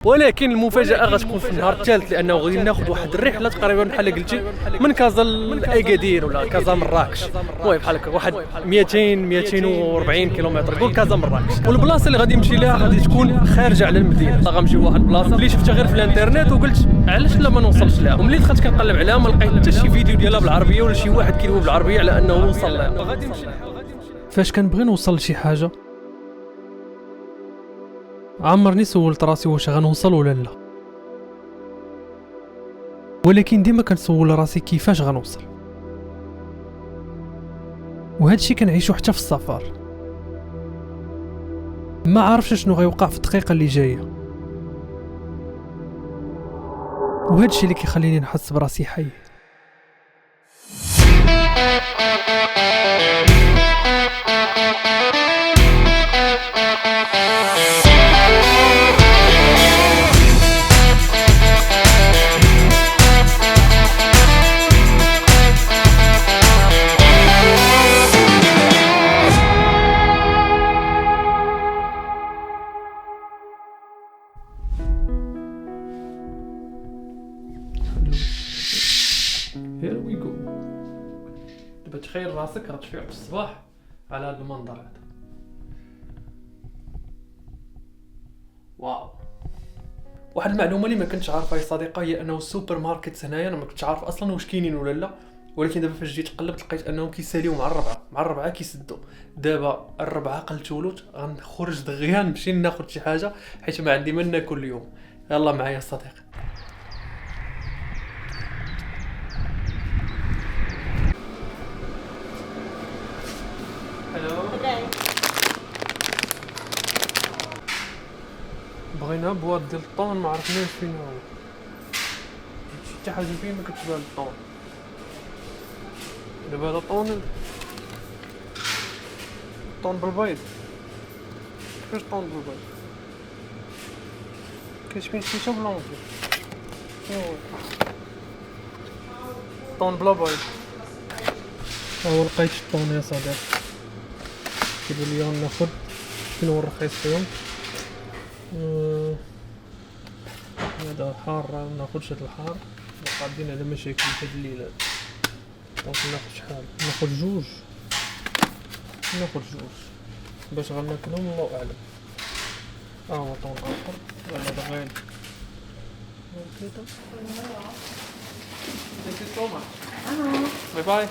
ولكن المفاجاه غتكون في النهار الثالث، لانه غادي ناخذ واحد الرحله تقريبا بحال قلتي من كازا لاكادير ولا كازا مراكش، المهم بحال هكا واحد 240 كيلومتر قول كازا مراكش. والبلاصه اللي غادي نمشي ليها غادي تكون خارجه على المدينه. غنمشي لواحد البلاصه اللي شفتها غير في الانترنت وقلت علاش لا ما نوصلش لها، وملي دخلت كنقلب عليها ما لقيت حتى شي فيديو ديالها بالعربيه ولا شي واحد كيلوي بالعربيه على انه وصل لها. غادي نمشي فاش كنبغي نوصل لشي حاجه عمرني سولت راسي واش غنوصل ولا لا، ولكن ديما كنسول راسي كيفاش غنوصل. وهذا الشيء كنعيشو حتى في السفر، ما عارفش شنو غيوقع في الدقيقه اللي جايه، وهذا الشيء اللي كيخليني نحس براسي حي. Here we go. دابا تخيل راسك غتفيق في الصباح على هذا المنظر هذا. واو. واحد المعلومه اللي ما كنتش عارفها يا صديقه هي انه السوبر ماركت هنايا انا ما كنتش عارف اصلا واش كاينين ولا لا، ولكن دابا فاش جيت قلبت لقيت انهم كيساليو مع الربعه كيسدوا. دابا الربعه قلت ولوت غنخرج دغيا نمشي ناخذ شي حاجه حيت ما عندي ما ناكل اليوم. يلا معايا الصديق. بغينا بواط ديال الطون ما عرفناش فين هو، شي حاجه فين ما كتشبه الطون. دابا هذا طون بالبيض. كيفاش طون بالبيض؟ كيشبه شي بلونجي. شنو هو طون بلا بيض؟ هو لقيت الطون يا صديقي. كيبان لي غناخد شنو هو الرخيص فيهم. هذا الحار ناخدش هاد الحار، قاعدين على مشاكل هاد الليله. دونك ناخد شحال؟ ناخد جوج باش غناكلهم الله اعلم. هو طون اخر ولا هذا غالي. باي باي.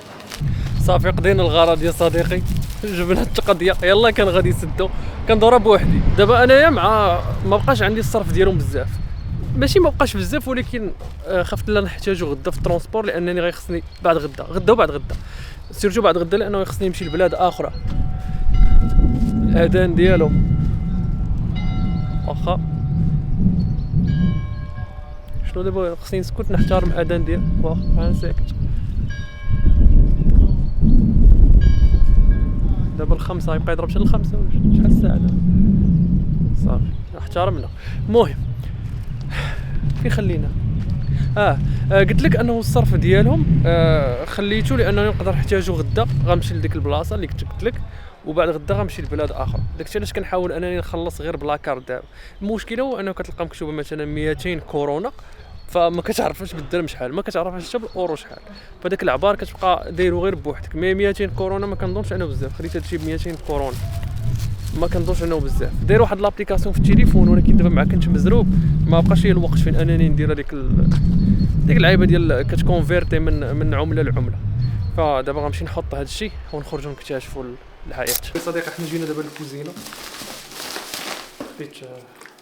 صافي قضينا الغرض يا صديقي، جبنا التقضيه. يلا كان غادي يسدو كندورها بوحدي. دابا انايا مع ما بقاش عندي الصرف ديالهم بزاف، ماشي ما بقاش بزاف ولكن خفت لا نحتاجو غدا في الترونسبور، لانني غيخصني بعد غدا وبعد غدا سيرتو بعد غدا، لانه يخصني نمشي لبلاد اخرى. الاذان ديالو واخا شنو دابا خصني نسكت نحترم الاذان ديال واخا انا ساكت. دابا الخمسة يبقى يضرب شحال الخمسة ولا شحال الساعة دابا؟ صافي احترمنا. المهم فين خلينا؟ قلت لك انه الصرف ديالهم خليته لانه نقدر نحتاجو غدا. غنمشي لديك البلاصه اللي كنت قلت لك، وبعد غدا غنمشي لبلاد اخرى. داكشي علاش كنحاول انني نخلص غير بلا كارت دابا. المشكله هو انه كتلقى مكتوبه مثلا 200 كورونا، فما كتعرفش بالدرهم شحال، ما كتعرفش حتى بالاورو شحال، فداك العبار كتبقى دايرو غير بوحدك. 200 كورونا ما كنظنش انه بزاف، خليت هادشي ب 200 كورونا ما كنظنش انه بزاف. داير واحد لابليكاسيون في التليفون، ولكن دابا مع كنت مزروب ما بقاش لي الوقت فين انني ندير ديك اللعيبه ديال كتكونفيرتي من عمله لعمله. فدابا غنمشي نحط هذا الشيء ونخرجوا نكتشفوا الحياه. يا صديقي حنا جينا دابا للكوزينه. خديت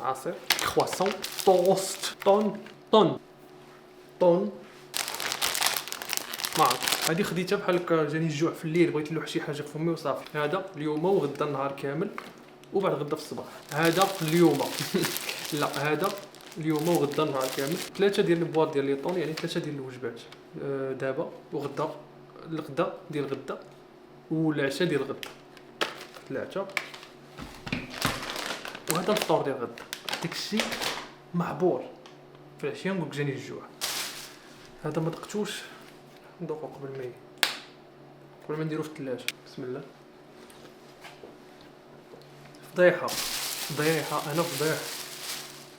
عصير كرواسون توست طون ما عرفت هذه خديتها بحال هكا. جاني الجوع في الليل بغيت نلوح شي حاجه في فمي وصافي. هذا اليوم وغدا النهار كامل وبعد غدا في الصباح. هذا اليوم لا هذا اليوم وغدا النهار كامل. 3 ديال البواط ديال لي طون، يعني 3 ديال الوجبات. دابا وغدا الغدا ديال الغدا والعشاء ديال الغدا. 3 وهذا الفطور ديال الغدا. داكشي معبور في العشيه. نقولك جاني الجوع. هذا ما دقتوش ندوقو قبل ما نديرو في الثلاجه. بسم الله. فضيحه انا فضيح.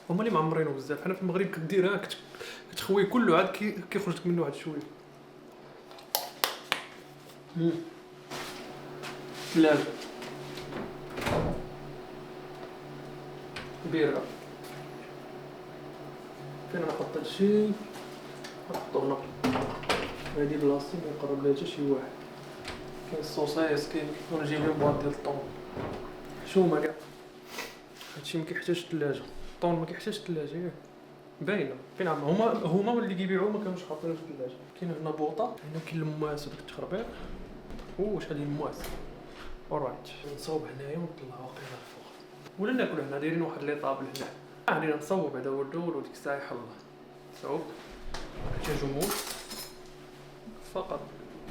هما اللي معمرينو بزاف. حنا في المغرب كديرها كتخويه كله عاد كيخرج لك منه واحد شويه. ثلاجة كبيرة فين نحط هادشي؟ نحطو هنا. هادي بلاصتي ميقرب لها حتى شي واحد. كاين الصوصيص، كاين نجيب لهم بواط ديال الطون حشومه كاع. هادشي مكيحتاجش الثلاجة، الطون مكيحتاجش الثلاجة ياك باينه. فين هما اللي كيبيعوه ما كانوش حاطينه في الثلاجة. كاين هنا بوطه، هنا كاين المواس وداك التخربيق. شحال ديال المواس. اورايت نصاوب هنايا ونطلعو واقيلا الفوق ولا ناكلو هنا. دايرين واحد لي طابل هنا غادي نصاوب. هذا هو الدور وديك الساعه يحل الله. صاوب نحتاجو موس فقط.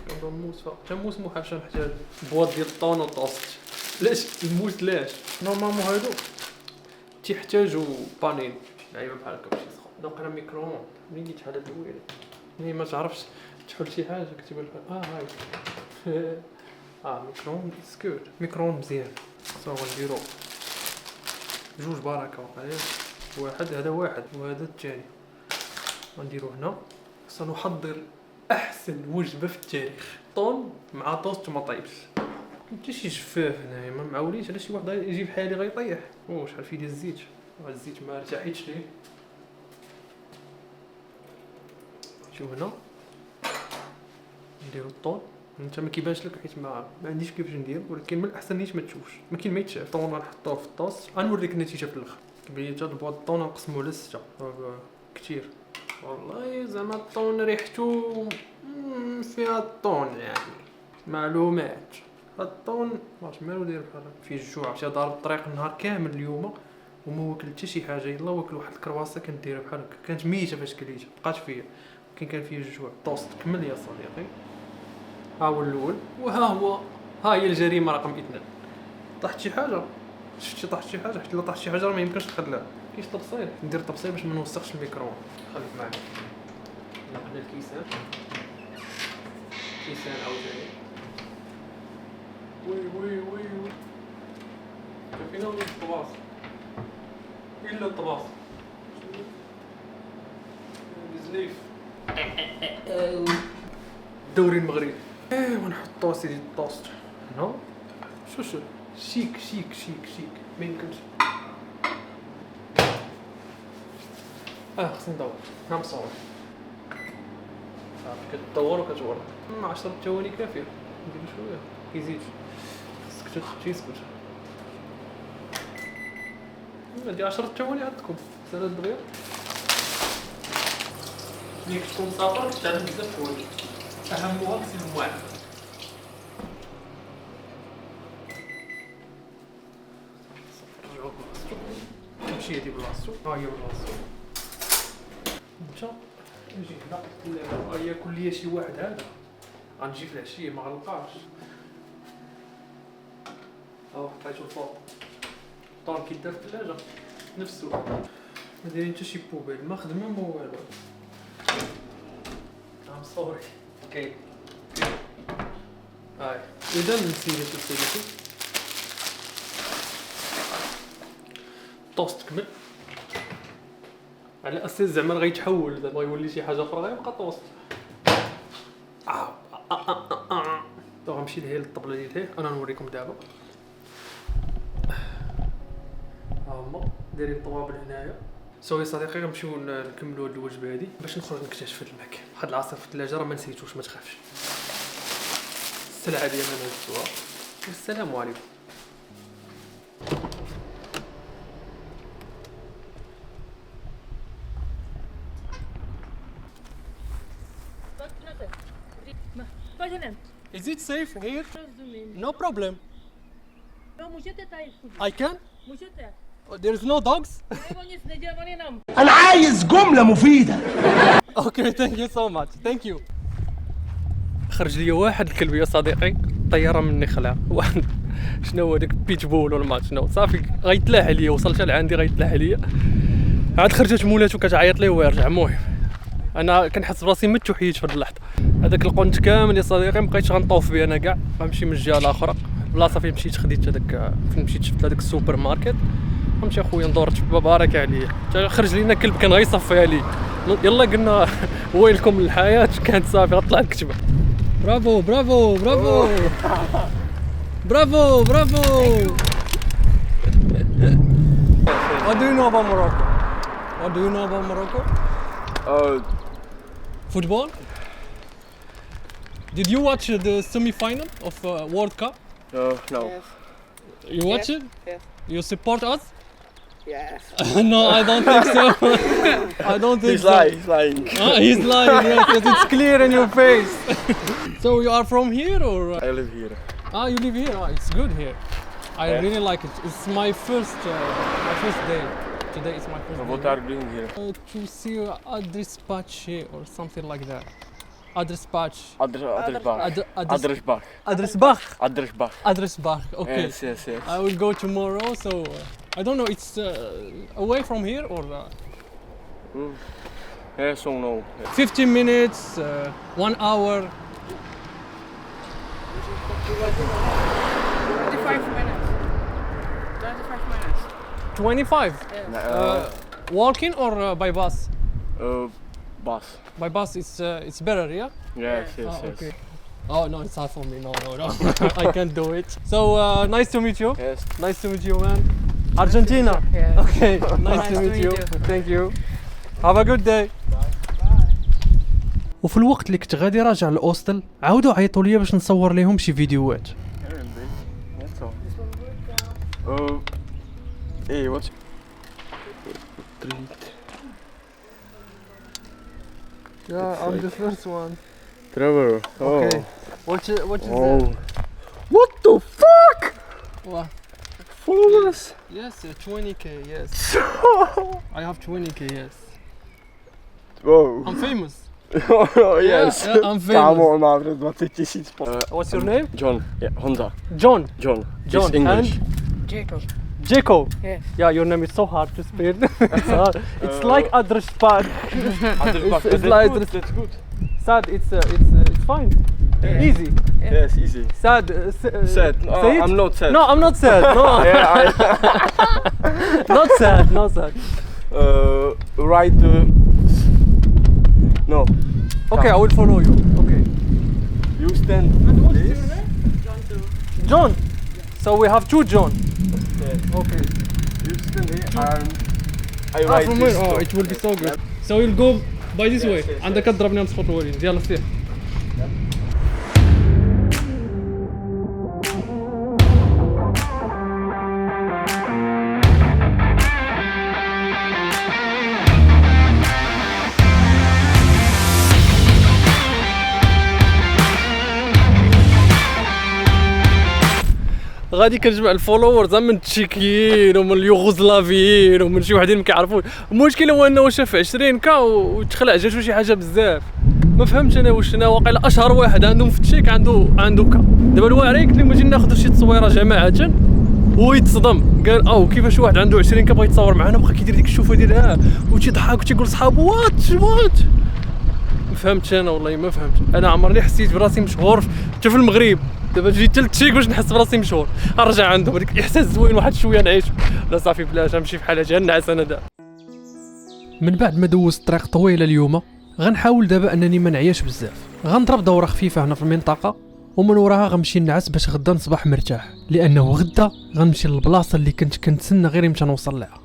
كنضرب موس فقط. حتى موس محاشا نحتاج بواط ديال الطون وطوست. علاش الموس؟ لاش نورمالمون هادو تيحتاجو بانين لعيبه بحال هكا باش يسخن. دونك انا ميكرووند منين جيت على دويره ملي ما تعرفش تحل شي حاجه كتب لك هاي ميكرووند سكوت. ميكرووند مزيان. صافي غنديرو جوج بركه وقيلا. واحد هذا واحد وهذا الثاني. غنديرو هنا. سنحضر احسن وجبه في التاريخ، طون مع توست وما طيبش. حتى شي جفاف هنايا ما معوليش على شي واحد يجي بحالي غيطيح. شحال فيه ديال الزيت. هاد الزيت ما ارتاحيتش ليه. شوف هنا نديرو الطون. انت ما كيبانش لك حيت ما عنديش كيفاش ندير، ولكن من الاحسن نيت ما تشوفش. ما كاين ما يتشاف. الطون غنحطوه في الطوست. غنوريك النتيجه في الاخر. كيبان لي حتى البواط الطون نقسموه على 6 كثير والله. زعما الطون ريحتو فيها الطون يعني معلومات. الطون واش مالو داير بحال فيه الجوع. مشى ضارب الطريق النهار كامل اليوم وما واكل حتى شي حاجه. يلا واكل واحد الكرواسه كانت دايره بحال هكا، كانت ميته فاش كليتها بقات فيا، كان فيه الجوع. طوست كمل يا صديقي. ها هو الاول ها هي الجريمه رقم 2. طاحت شي حاجه. شفتي طاحت شي حاجه؟ حيت الا طاحت شي حاجه ما يمكنش نخليها. كاينش تبصيل. ندير تبصيل باش ما نوسخش الميكرو. خليك معايا. ناخذ الكيسان عاوتاني. وي كافينا ولا الطباص؟ الا الطباص بزليف. الدوري المغربي. ونحطو سيدي الطوست هنا. شو شيك ما يمكنش. خصني ندور. ها مصور. صافي كتدور وكتورد. 10 ثواني كافيه. نديرو شويه كيزيد. خصك تسكت. ندير 10 ثواني عاد تكون سالا دغيا. ملي كتكون مسافر كتعلم بزاف الحوايج، اهمها غسيل المواعن. تمشي هادي بلاصتو. ها هي بلاصتو. انت نجي هنا الثلاجة. ياكل ليا شي واحد هذا غنجي في العشيه ما غنلقاش. حطيتو الفوق. الطون كيدار في الثلاجة نفسو. ما دايرين حتى شي بوبيل، ما خدمه ما والو. مصوري كاين. هاي اذا نسيتو طوست كمل على اساس زعما غيتحول، زعما غيولي شي حاجه اخرى غيبقى طوست. غنمشي لهي للطبله ديال انا نوريكم دابا. هما دايرين الطوابل هنايا. سوري صديقي غنمشيو نكملوا هاد الوجبه هادي باش نخرج نكتشف هاد الماكل. واحد العصير في الثلاجه راه ما نسيتوش ما تخافش. السلعه ديالنا نهزوها. والسلام عليكم. Is it safe here? No problem. I can? There is no dogs? أنا عايز جملة مفيدة. Okay, thank you so much. Thank you. خرج لي واحد الكلب يا صديقي، الطياره مني خلع. واحد شنو هو داك بيتبول ولا ما شنو، صافي غيتلاح عليا. وصلت لعندي غيتلاح عليا. عاد خرجت مولاتو كتعيط ليه ويرجع. المهم انا كنحس براسي مت وحيد في هاد اللحظه. هذاك القنت كامل يا صديقي مبقيتش غنطوف به انا كاع. غنمشي من الجهه الاخرى. بلاصه فين مشيت خديت هذاك، فين مشيت شفت هذاك السوبر ماركت فهمتي اخويا ندور بارك عليه خرج لينا كلب كان غيصفيها لي يلا قلنا ويلكم للحياه كانت صافي غطلع الكتبه برافو برافو برافو برافو برافو What do you know about Morocco? What do you know about Morocco? Football? Did you watch the semi-final of World Cup? No. You watch it? Yes. You support us? Yes. No, I don't think so. I don't think He's so. lying. He's lying. He's lying, yes, yes, it's clear in your face. So you are from here or? I live here. You live here? It's good here. I Yeah. really like it. It's my first day. Today is my first What day. are you doing here? To see Adrespace or something like that. Adrespace. Adresbach. Adresbach. Adresbach. Adresbach. Adresbach. Adresbach. Okay. Yes. I will go tomorrow. So I don't know. It's away from here or Yes or no? 15 minutes, 1 hour. 25 minutes. 25 minutes. 25. Yes. Walking or by bus? Bus. By bus, it's better, yeah. Yes. Okay. Oh no, it's hard for me. No. I can't do it. So nice to meet you. Yes. Nice to meet you, man. Argentina. Yeah. Okay. Nice to meet you. Thank you. Have a good day. وفي الوقت اللي كنت غادي راجع للأوستل عاودوا عيطوا ليا باش نصور ليهم شي فيديوهات. Hey, what's treat? Yeah, I'm the first one. Trevor. Okay. What is Oh. What the fuck? What? Followers. Yes, 20k. Yes. I have 20k. Yes. Whoa. I'm famous. Oh, yes. Yeah, I'm famous. Come on, man. What did you see? What's your name? John. Yeah, Honda. John. John. John. It's English. Jacob. Jacob. Yes. Yeah, your name is so hard to spell. It's hard. It's like Adresbach. It's like That's good. Sad. It's fine. Yeah. Easy. Yes, easy. Sad. Sad. No, say it? I'm not sad. No, I'm not sad. No. Yeah, Not sad. Not sad. right. No. Okay, I will follow you. Okay. You stand. This. John. So we have two John. Yes. Okay. You stand here and I write from this. where? Oh, it will be so good. So we'll go by this way. عندك تضربني نمسك خطوة يلا سير. غادي كنجمع الفولورز من التشيكيين ومن اليوغوسلافيين ومن شي وحدين ما كيعرفوش. المشكل هو انه شاف 20 كا وتخلع جاتو شي حاجه بزاف ما فهمتش انا واش انا واقيلا اشهر واحد عندهم في التشيك عنده كا. دابا الواعرين قلت لهم اجي ناخذ شي تصويره جماعه هو يتصدم قال كيفاش واحد عنده 20 كا بغى يتصور معنا بقى كيدير ديك الشوفه ديال وتيضحك وتيقول لصحابو وات ما فهمتش انا والله ما فهمت. انا عمرني حسيت براسي مشهور حتى في المغرب. دابا جيت حتى للتشيك باش نحس براسي مشهور نرجع عندهم هذيك الاحساس زوين واحد شويه نعيش. لا صافي بلاش نمشي بحال هادي نعس انا دابا. من بعد ما دوزت طريق طويله اليوم غنحاول دابا انني ما نعياش بزاف. غنضرب دوره خفيفه هنا في المنطقه ومن وراها غنمشي نعس باش غدا نصبح مرتاح لانه غدا غنمشي للبلاصه اللي كنت كنتسنى غير يمشي نوصل لها.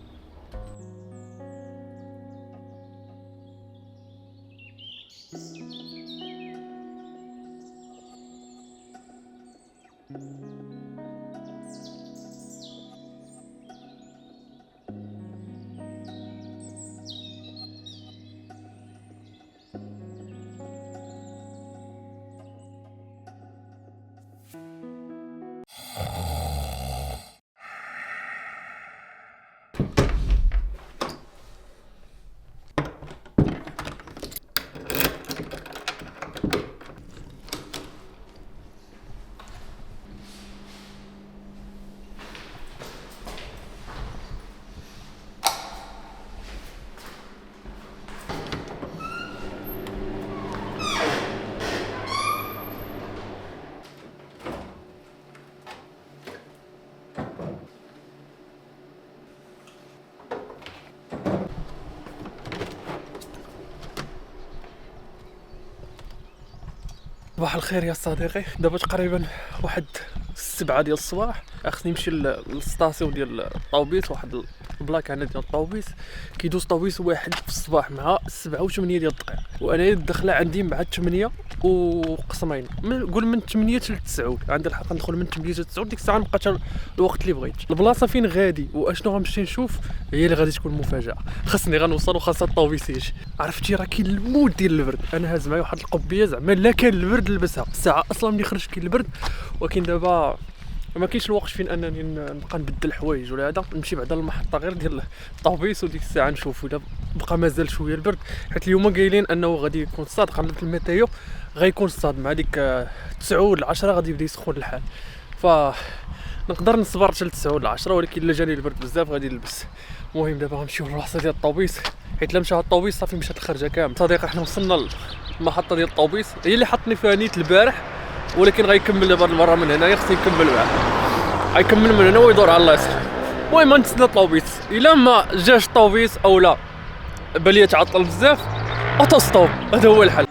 صباح الخير يا صديقي. دابا تقريبا واحد 7 ديال الصباح، خصني نمشي للسطاسيون ديال الطوبيس، واحد البلاك عندنا ديال الطوبيس كيدوز طوبيس واحد في الصباح مع 7 و8 ديال الدقائق، وانا الدخله عندي مع 8 وقسمين، قول من 8 حتى 9 عندي الحق ندخل من 8 حتى 9. ديك الساعه نبقى حتى الوقت اللي بغيت. البلاصه فين غادي واشنو غنمشي نشوف هي اللي غادي تكون مفاجاه. خاصني غنوصل وخاصها الطوبيس يجي. عرفتي راه كاين المود ديال البرد، انا هاز معايا واحد القبيه زعما لا كان البرد لبسها. الساعه اصلا ملي خرج كاين البرد، ولكن دابا ما كاينش الوقت فين انني نبقى نبدل الحوايج ولا هذا. نمشي بعدا للمحطه غير ديال الطوبيس وديك الساعه نشوف الا بقى مازال شويه البرد، حيت اليوم قايلين انه غادي يكون الصاد. قلبت الميتيو غيكون الصاد مع ديك 9 ل 10 غادي يبدا يسخن الحال، ف نقدر نصبر حتى ل 9 ل 10، ولكن الا جاني البرد بزاف غادي نلبس. المهم دابا غنمشيو للبلاصه ديال الطوبيس، حيت لا مشى الطوبيس صافي مشات الخرجه كامل. صديقي حنا وصلنا للمحطه ديال الطوبيس، هي اللي حطني فيها نيت البارح، ولكن غيكمل دابا المره من هنايا. خصني نكمل معاه، غيكمل من هنا ويدور على اليسار. المهم نتسنى الطوبيس، الا ما جاش الطوبيس او لا بالي تعطل بزاف اوتو ستوب، هذا هو الحل.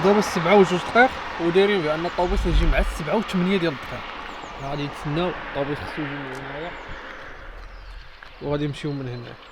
دابا 7 و 2 دقائق ودايرين بان الطوبيس يجي مع 7 و 8 ديال الدقائق. غادي نتسناو الطوبيس خصو يجي من هنايا وغادي نمشيو من هنا.